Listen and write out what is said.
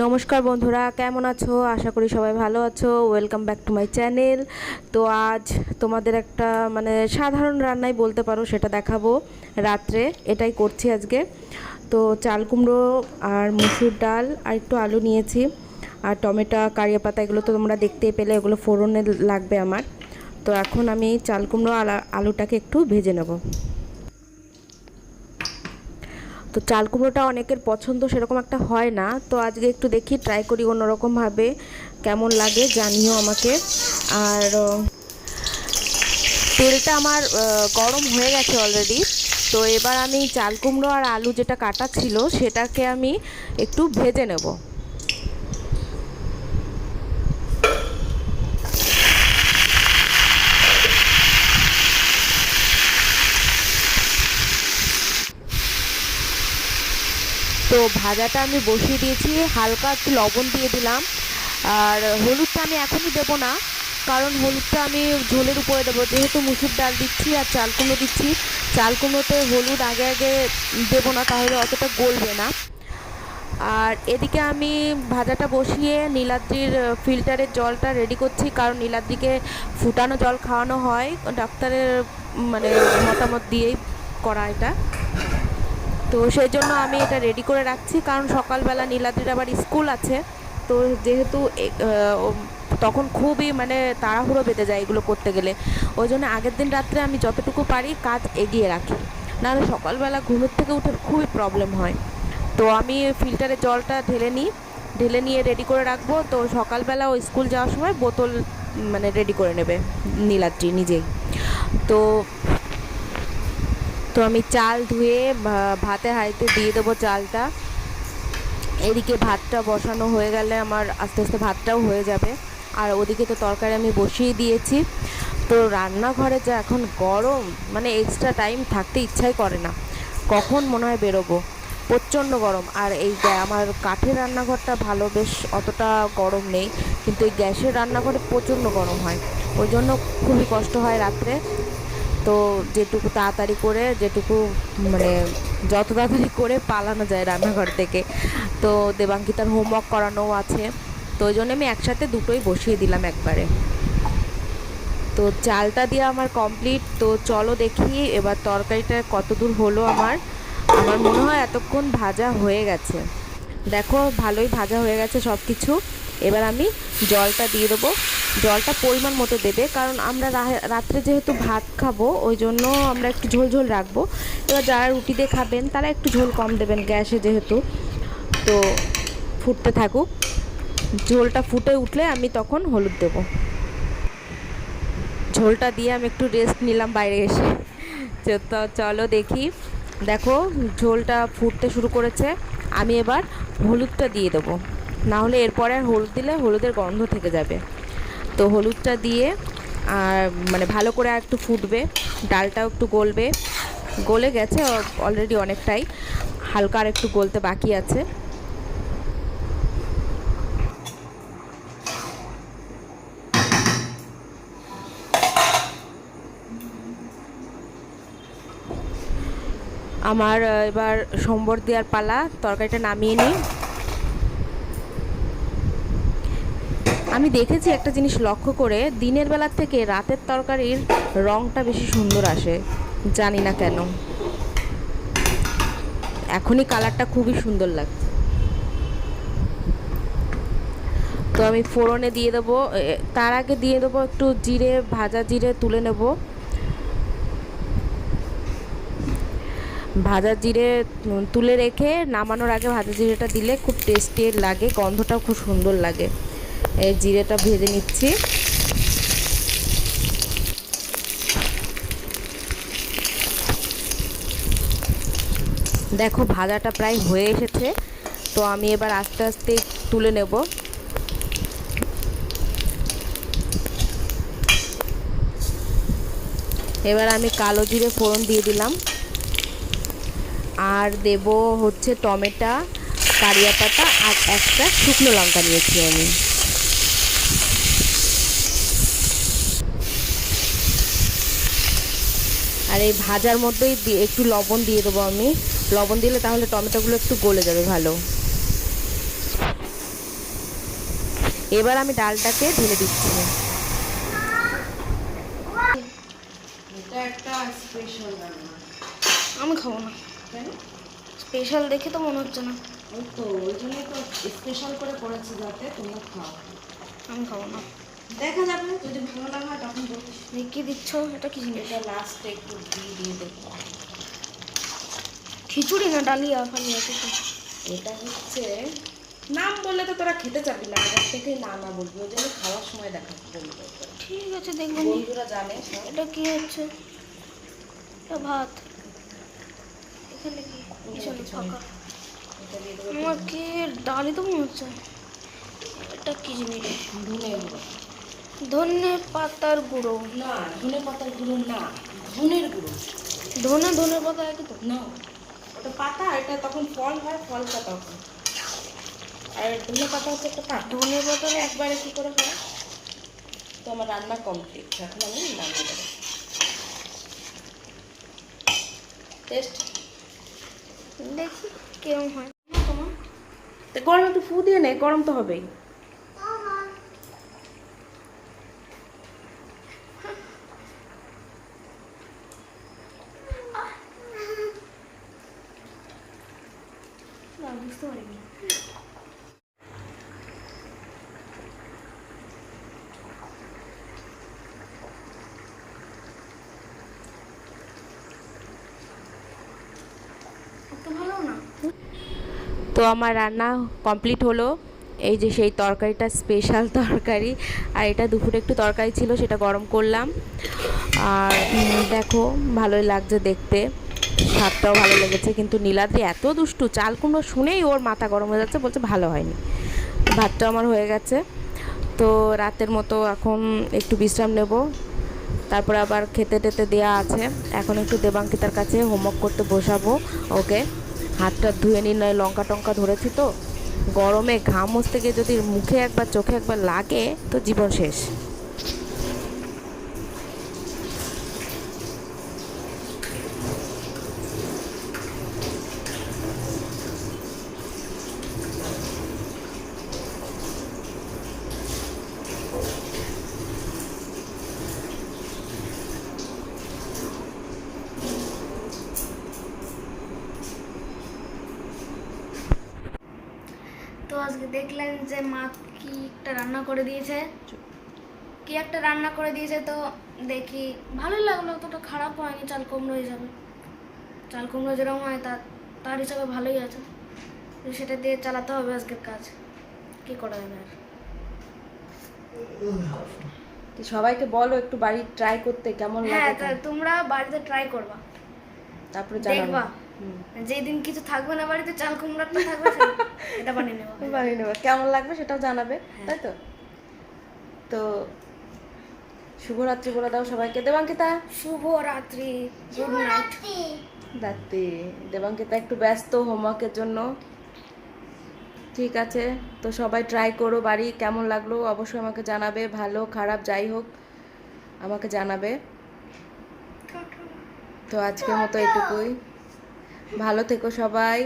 নমস্কার বন্ধুরা, কেমন আছো? আশা করি সবাই ভালো আছো। Welcome back to my channel. তো আজ তোমাদের একটা সাধারণ রান্নাই বলতে পারো, সেটা দেখাবো রাত্রে। এটাই করছি আজকে। তো চাল কুমড়ো আর মুসুর ডাল আর একটু আলু নিয়েছি, আর টমেটো, কারিয়া পাতা, এগুলো তো তোমরা দেখতেই পেলে, এগুলো ফোড়নে লাগবে আমার। তো এখন আমি চাল কুমড়ো আর আলুটাকে একটু ভেজে নেব। তো চাল কুমড়োটা অনেকের পছন্দ সেরকম একটা হয় না, তো আজকে একটু দেখি, ট্রাই করি অন্যরকমভাবে, কেমন লাগে জানিও আমাকে। আর তেলটা আমার গরম হয়ে গেছে অলরেডি। তো এবার আমি চাল কুমড়ো আর আলু যেটা কাটা ছিল সেটাকে আমি একটু ভেজে নেব। তো ভাজাটা আমি বসিয়ে দিয়েছি, হালকা একটু লবণ দিয়ে দিলাম। আর হলুদটা আমি এখনই দেবো না, কারণ হলুদটা আমি ঝোলের উপরে দেবো, যেহেতু মুসুর ডাল দিচ্ছি আর চাল কুমড়ো দিচ্ছি। চাল কুমড়োতে হলুদ আগে আগে দেবো না, তাহলে অতটা গলবে না। আর এদিকে আমি ভাজাটা বসিয়ে নীলাদ্রির ফিল্টারের জলটা রেডি করছি, কারণ নীলাদ্রিকে ফুটানো জল খাওয়ানো হয়, ডাক্তারের মানে মতামত দিয়েই করা এটা। তো সেই জন্য আমি এটা রেডি করে রাখছি, কারণ সকালবেলা নীলাদ্রির আবার স্কুল আছে। তো যেহেতু তখন খুবই তাড়াহুড়ো বেঁধে যায় এগুলো করতে গেলে, ওই জন্য আগের দিন রাত্রে আমি যতটুকু পারি কাজ এগিয়ে রাখি, নাহলে সকালবেলা ঘুমের থেকে উঠে খুবই প্রবলেম হয়। তো আমি ফিল্টারের জলটা ঢেলে নিয়ে রেডি করে রাখবো। তো সকালবেলা ও স্কুল যাওয়ার সময় বোতল রেডি করে নেবে নীলাদ্রি নিজেই। তো তো আমি চাল ধুয়ে ভাতে হাঁড়িতে দিয়ে দেবো চালটা। এদিকে ভাতটা বসানো হয়ে গেলে আমার আস্তে আস্তে ভাতটাও হয়ে যাবে। আর ওদিকে তো তরকারি আমি বসিয়ে দিয়েছি। তো রান্নাঘরে যা এখন গরম, এক্সট্রা টাইম থাকতে ইচ্ছাই করে না, কখন মনে হয় বেরোবো, প্রচণ্ড গরম। আর এই আমার কাঠের রান্নাঘরটা ভালো, বেশ অতটা গরম নেই, কিন্তু এই গ্যাসের রান্নাঘরে প্রচণ্ড গরম হয়, ওই জন্য খুবই কষ্ট হয় রাত্রে। তো যেটুকু তাড়াতাড়ি করে, যেটুকু মানে যত তাড়াতাড়ি করে পালানো যায় রান্নাঘর থেকে। তো দেবাঙ্কিতার হোমওয়ার্ক করানোও আছে, তো ওই জন্য আমি একসাথে দুটোই বসিয়ে দিলাম একবারে। তো চালটা দিয়ে আমার কমপ্লিট। তো চলো দেখি এবার তরকারিটা কত দূর হলো। আমার আমার মনে হয় এতক্ষণ ভাজা হয়ে গেছে। দেখো, ভালোই ভাজা হয়ে গেছে সব কিছু। এবার আমি জলটা দিয়ে দেবো। জলটা পরিমাণ মতো দেবে, কারণ আমরা রাত্রে যেহেতু ভাত খাবো, ওই জন্য আমরা একটু ঝোল ঝোল রাখবো। এবার যারা রুটি দিয়ে খাবেন তারা একটু ঝোল কম দেবেন, গ্যাসে যেহেতু। তো ফুটতে থাকুক, ঝোলটা ফুটে উঠলে আমি তখন হলুদ দেবো। ঝোলটা দিয়ে আমি একটু রেস্ট নিলাম বাইরে এসে। তো চলো দেখি। দেখো, ঝোলটা ফুটতে শুরু করেছে। আমি এবার হলুদটা দিয়ে দেবো, না হলে এরপরে আর হলুদ দিলে হলুদের গন্ধ থেকে যাবে। তো হলুদটা দিয়ে আর ভালো করে আর একটু ফুটবে, ডালটাও একটু গলবে। গলে গেছে অলরেডি অনেকটাই, হালকা আর একটু গলতে বাকি আছে। আমার এবার সম্বর দেওয়ার পালা, তরকারিটা নামিয়ে নিই। আমি দেখেছি একটা জিনিস লক্ষ্য করে, দিনের বেলার থেকে রাতের তরকারির রঙটা বেশি সুন্দর আসে, জানি না কেন। এখনই কালারটা খুবই সুন্দর লাগছে। তো আমি ফোড়নে দিয়ে দেবো, তার আগে দিয়ে দেবো একটু জিরে, ভাজা জিরে তুলে নেব। ভাজা জিরে তুলে রেখে নামানোর আগে ভাজা জিরেটা দিলে খুব টেস্টি লাগে, গন্ধটাও খুব সুন্দর লাগে। এই জিরেটা ভেজে নিচ্ছি। দেখো, ভাজাটা প্রায় হয়ে এসেছে। তো আমি এবার আস্তে আস্তে তুলে নেব। এবার আমি কালো জিরে ফোড়ন দিয়ে দিলাম, আর দেব হচ্ছে টমেটো, কারিয়া পাতা আর একটা শুকনো লঙ্কা নিয়েছি আমি। আর এই ভাজার মধ্যেই একটু লবণ দিয়ে দেবো আমি। লবণ দিলে তাহলে টমেটোগুলো একটু গলে যাবে ভালো। এবার আমি ডালটাকে ঢেলে দিচ্ছি। এটা একটা স্পেশাল রান্না। আমি খাবো না, স্পেশাল দেখে তো মনে হচ্ছে না। ওই তো ওই জন্যই তো স্পেশাল করে করেছি যাতে তোমরা খাও। আমি খাবো না। দেখা যাবে যদি ভালো না হয় তখন বলিস। কি দিচ্ছ? এটা কি জিনিস? এটা লাস্টে একটু ঘি দিয়ে দেবো। খিচুড়ি না ডালিয়া খালি আছে তো। এটা হচ্ছে নাম বললে তো তোরা খেতে চাবি না, আগের থেকেই না না বলবি, ওই জন্য খাওয়ার সময় দেখা বলবো। ঠিক আছে, দেখবো। বন্ধুরা জানে সব। এটা কি হচ্ছে? এটা ভাত। এখানে কি পিছনে ফাঁকা? এটা দিয়ে দেবো আমার কি ডালি তো মনে হচ্ছে। এটা কি জিনিস? ধনে গুঁড়ো। ধনে পাতার গুঁড়ো? না, ধনে পাতার গুঁড়ো না, ধনের গুঁড়ো। ধনে পাতা একই তো না, ওটা পাতা, এটা তখন ফল হয়, ফলটা তখন। আর ধনে পাতা হচ্ছে একটা পাতা। ধনে পাতা একবারে কী করে হয়? তো আমার রান্না কমপ্লিট, এখন আমি রান্না দেবো। টেস্ট দেখি কেমন হয় তোমার। তো গরম একটু ফু দিয়ে নে, গরম তো হবেই। বুঝতে পারিনি। ভালো না। তো আমার রান্না কমপ্লিট হলো। এই যে সেই তরকারিটা স্পেশাল তরকারি, আর এটা দুপুরে একটু তরকারি ছিল, সেটা গরম করলাম। আর দেখো ভালোই লাগছে দেখতে, স্বাদটাও ভালো লেগেছে। কিন্তু নীলাদ্রি এত দুষ্টু, চাল কুমড়ো শুনেই ওর মাথা গরম হয়ে যাচ্ছে, বলছে ভালো হয়নি। ভাতটা আমার হয়ে গেছে। তো রাতের মতো এখন একটু বিশ্রাম নেব, তারপরে আবার খেতে টেতে দেওয়া আছে। এখন একটু দেবাঙ্কিতার কাছে হোমওয়ার্ক করতে বসাবো ওকে। হাতটা ধুয়ে নিই, নয় লঙ্কা টঙ্কা ধরেছি তো, গরমে ঘাম মুছতে গিয়ে যদি মুখে একবার চোখে একবার লাগে তো জীবন শেষ। তো আজকে দেখলেন যে মা কি একটা রান্না করে দিয়েছে, তো দেখি ভালোই লাগলো, অতটা খারাপ হয়নি। চাল কুমড়ো হিসাবে, চাল কুমড়ো যেরকম হয় তার হিসাবে ভালোই আছে। তো সেটা দিয়ে চালাতে হবে আজকের কাজ, কি করা যাবে আর। সবাইকে বলো একটু বাড়ি ট্রাই করতে, কেমন হ্যাঁ, লাগে। তোমরা বাড়িতে ট্রাই করবা, তারপরে দেখবা যেদিন কিছু থাকবে না বাড়িতে, চাল কুমড়োটা থাকবে, এটা বানিয়ে নেবা। বানিয়ে নেবে, কেমন লাগবে সেটাও জানাবে, তাই তো। তো শুভরাত্রি বলে দাও সবাইকে। দেবাঙ্কিতা শুভ রাত্রি, গুড নাইট। রাত্রি। দেবাঙ্কিতা একটু ব্যস্ত হোমওয়ার্কের জন্য। ঠিক আছে, তো সবাই ট্রাই করো, বাড়ি কেমন লাগলো অবশ্যই আমাকে জানাবে, ভালো খারাপ যাই হোক আমাকে জানাবে। তো আজকের মতো এটুকুই, ভালো থেকো সবাই।